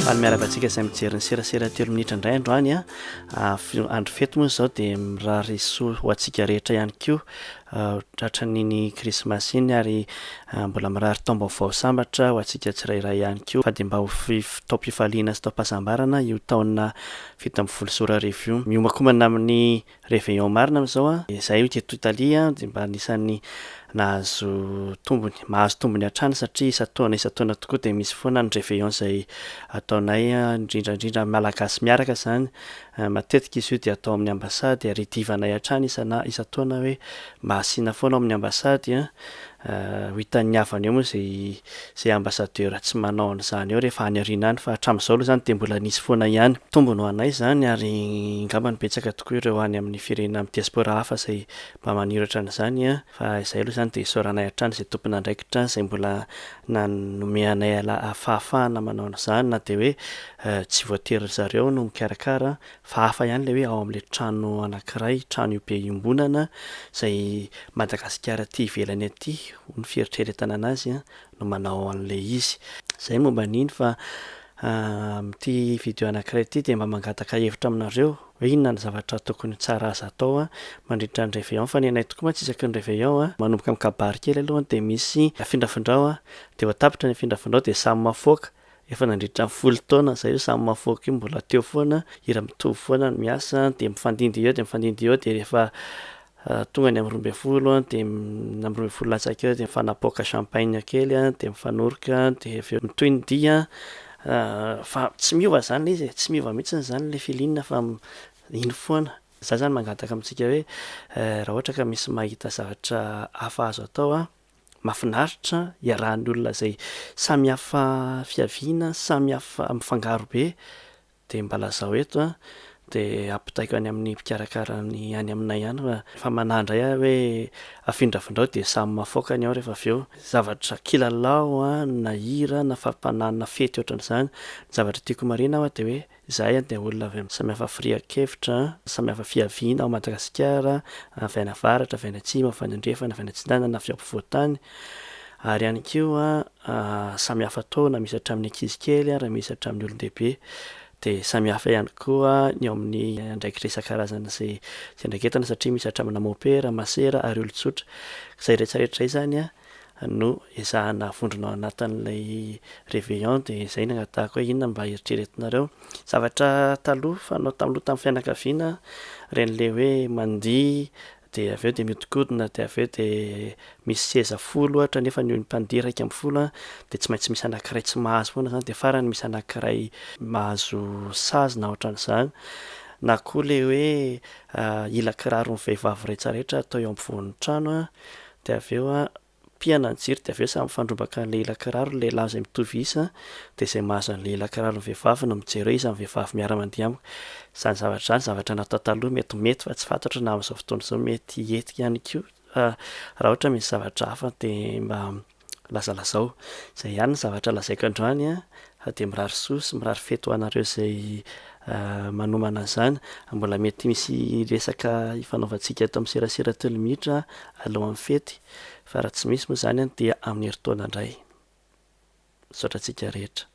Any miaraka antsika izay mijery ny serasera 3 minitra indray androany andro fety moa zao dia mirary soa ho antsika rehetra ihany koa tratra n'iny krismasy iny ary mbola mirary taom-baovao sambatra ho antsika tsirairay ihany koa fa dia mba ho taom-pifaliana sy taom-pahasambarana io taona fito amby folo sora arivo io miomakomana amin'ny réveillon marina amin'izao izay io teto Italia dia mba anisan'ny mahazo tombony hatrany satria isa-taona tokoa dia misy foana ny réveillon izay ataonay indrindrandrindra malagasy miaraka izany matetika izy io dia atao amin'ny ambasady ary divanay hatrany isa-taona hoe mba asiana foana ao amin'ny ambasady ho hitan'ny havany eo moa izay ambasadera tsy manao an'izany eo rehefa any aoriana any fa hatramin'izao aloha izany dia mbola nisy foana ihany tombony ho anay izany ary angambany betsaka tokoa ireo any amin'ny firenena amin'ny diaspora hafa izay mba maniratra an'izany fa izay aloha izany dia isaoranay hatrany izay tompona andraikitra izay mbola nanomeanay fahafahana manao an'izany na dia hoe tsy voatery zareo no mikarakara fa hafa ihany ilay hoe ao amin'ilay trano anankiray trano io be iombonana izay Madagasikara aty ivelany aty ny fieritreretana anazy no manao an'ilay izy izay momba an'iny fa amin'ity video anankiray ity dia mba mangataka hevitra aminareo hoe inona ny zavatra tokony tsara aza atao mandritra ny réveillon fa ny anay tokoa tsy isaky ny réveillon manomboka amin'ny kabary kely aloha dia misy afindrafindrao dia voatapitra ny afindrafindrao dia samy mafoaka efa nandritra ny 10 taona izay io samy mafoaka io mbola teo foana ira mitovy foana ny miasa dia mifandindy eo dia rehefa tonga ny amin'ny 12 dia amin'ny 12 latsaka eo dia mifanapoaka champagne kely dia mifanoroka dia mitohy ny dia fa tsy miova izany ilay izy tsy miova mihitsy izany ilay filinina fa iny foana izaho izany mangataka amintsika hoe raha ohatra ka misy mahita zavatra hafa azo atao mahafinaritra iarahan'ny olona izay samy hafa fiaviana samy hafa mifangaro be dia mba lazao eto dia ampitaiko any amin'ny mpikarakarany any aminay ihany fa manandray hoe afindrafindrao dia samy mafoaka ny ao rehefa avy eo zavatra kilalao na hira na fampanana fety ohatran'izany zavatra tiako marina dia hoe izahay dia olona samy hafa firian-kevitra samy hafa fiaviana ao Madagasikara avy any avaratra avy any atsimo avy any andrefana avy any atsinanana na avy ampovoantany ary ihany koa samy hafa taona misy hatramin'ny ankizy kely raha misy hatramin'ny olon-dehibe dia samy hafa ihany koa ny ao amin'ny andraikitra isan-karazana izay andraiketana satria misy hatramina mopera masera ary olon-tsotra izay rehetrarehetra izany no ezahana vondrona ao anatin'ilay réveillon dia izay no agnatahako hoe inona mba eritreretinareo zavatra taloha fanao tamin'loha tamin'ny fianakaviana ren'ilay hoe mandihy dia avy eo dia miodikodina dia avy eo dia misy seza 10 ohatra nefa ny mpandihy 1 dia tsy maintsy misy anankiray tsy mahazo foana izany dia farany misy anankiray mahazo sazy na ohatran'izany na koa ilay hoe ila kiraro ny vehivavy rehetrarehetra atao eo ampovoan'ny trano dia avy eo pihana ny jiro dia avy eo samy mifandrombaka an'ilay ila kiraro ny lehilahy izay mitovy isa dia izay mahazo an'ilay ila kiraro ny vehivavy no mijery hoe iza ny vehivavy miara-mandihy amiko izany zavatra natao taloha mety fa tsy fantatra na amin'izao fotoana izao mety hetika ihany koa raha ohatra misy zavatra hafa dia mba lazalazao izay ihany ny zavatra lazaiko androany dia mirary soa sy mirary fety ho anareo izay manomana izany mbola mety misy resaka ifanaovantsika eto amin'ny serasera 3 minitra alohan'ny fety fa raha tsy misy moa izany dia amin'ny herintaona indray misaotra antsika rehetra.